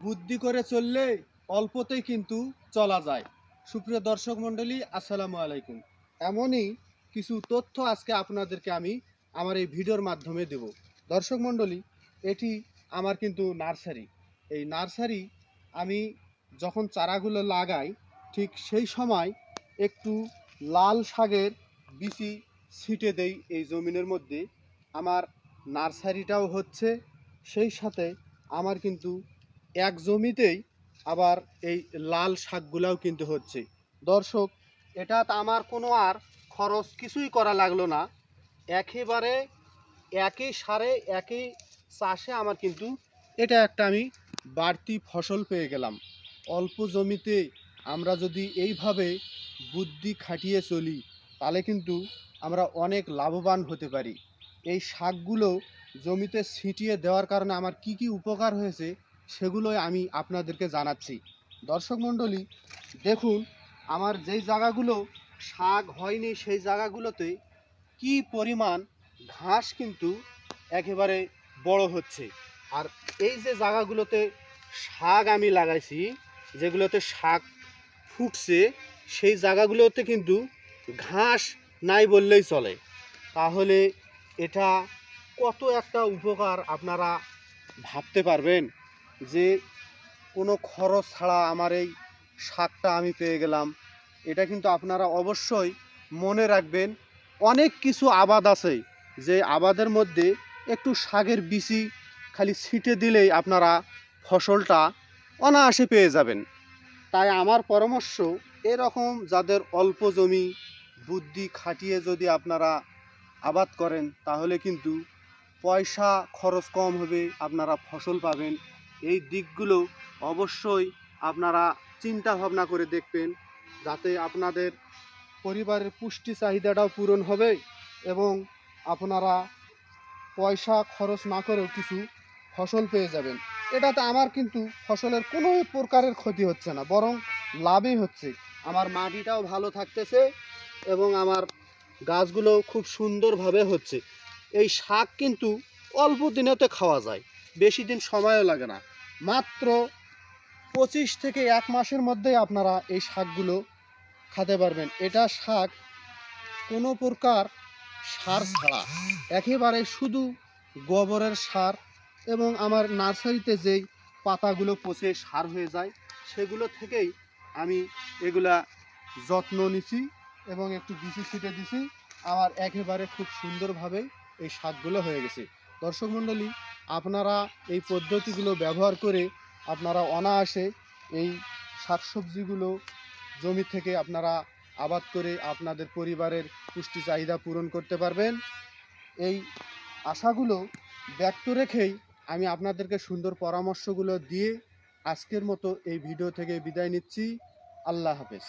বুদ্ধি করে চললে অল্পতেই কিন্তু চলা যায়। সুপ্রিয় দর্শক মণ্ডলী, আসসালামু আলাইকুম। এমনই কিছু তথ্য আজকে আপনাদেরকে আমি আমার এই ভিডিওর মাধ্যমে দেব। দর্শক মণ্ডলী, এটি আমার কিন্তু নার্সারি। এই নার্সারি আমি যখন চারাগুলো লাগাই ঠিক সেই সময় একটু লাল শাকের বিচি ছিটে দেই এই জমিনের মধ্যে। আমার নার্সারিটাও হচ্ছে, সেই সাথে আমার কিন্তু এক জমিতেই আবার এই লাল শাকগুলাও কিন্তু হচ্ছে। দর্শক, এটা আমার কোনো আর খরচ কিছুই করা লাগলো না, একেবারে একই সারে একই চাষে আমার কিন্তু এটা একটা আমি বাড়তি ফসল পেয়ে গেলাম। অল্প জমিতে আমরা যদি এইভাবে বুদ্ধি খাটিয়ে চলি তাহলে কিন্তু আমরা অনেক লাভবান হতে পারি। এই শাকগুলো জমিতে ছিটিয়ে দেওয়ার কারণে আমার কি কি উপকার হয়েছে সেগুলোই আমি আপনাদেরকে জানাচ্ছি। দর্শক মণ্ডলী, দেখুন আমার যেই জায়গাগুলো শাক হয়নি সেই জায়গাগুলোতে কি পরিমাণ ঘাস কিন্তু একেবারে বড় হচ্ছে। আর এই যে জায়গাগুলোতে শাক আমি লাগাইছি, যেগুলোতে শাক ফুটছে, সেই জায়গাগুলোতে কিন্তু ঘাস নাই বললেই চলে। তাহলে এটা কত একটা উপকার আপনারা ভাবতে পারবেন যে কোনো খরচ ছাড়া আমার এই শাকটা আমি পেয়ে গেলাম। এটা কিন্তু আপনারা অবশ্যই মনে রাখবেন। অনেক কিছু আবাদ আছে যে আবাদের মধ্যে একটু শাকের বিচি খালি ছিটে দিলেই আপনারা ফসলটা অনায়াসে পেয়ে যাবেন। তাই আমার পরামর্শ, এরকম যাদের অল্প জমি, বুদ্ধি খাটিয়ে যদি আপনারা আবাদ করেন তাহলে কিন্তু পয়সা খরচ কম হবে, আপনারা ফসল পাবেন। এই দিকগুলো অবশ্যই আপনারা চিন্তা ভাবনা করে দেখবেন, যাতে আপনাদের পরিবারের পুষ্টি চাহিদাটাও পূরণ হবে এবং আপনারা পয়সা খরচ না করেও কিছু ফসল পেয়ে যাবেন। এটাতে আমার কিন্তু ফসলের কোনো প্রকারের ক্ষতি হচ্ছে না, বরং লাভই হচ্ছে। আমার মাটিটাও ভালো থাকতেছে এবং আমার গাছগুলো খুব সুন্দরভাবে হচ্ছে। এই শাক কিন্তু অল্প দিনেতে খাওয়া যায়, বেশি দিন সময়ও লাগে না। মাত্র 25 থেকে 1 মাসের মধ্যেই আপনারা এই শাকগুলো খেতে পারবেন। এটা শাক কোনো প্রকার সার ছাড়া, একেবারে শুধু গোবরের সার এবং আমার নার্সারিতে যেই পাতাগুলো পচে সার হয়ে যায় সেগুলো থেকেই আমি এগুলা যত্ন নিছি এবং একটু বিচি ছিটে দিছি। আমার একেবারে খুব সুন্দরভাবেই এই শাকগুলো হয়ে গেছে। দর্শক মণ্ডলী, আপনারা এই পদ্ধতিগুলো ব্যবহার করে আপনারা অনায়াসে এই শাকসবজিগুলো জমি থেকে আপনারা আবাদ করে আপনাদের পরিবারের পুষ্টি চাহিদা পূরণ করতে পারবেন। এই আশাগুলো ব্যক্ত রেখেই আমি আপনাদেরকে সুন্দর পরামর্শগুলো দিয়ে আজকের মতো এই ভিডিও থেকে বিদায় নিচ্ছি। আল্লাহ হাফেজ।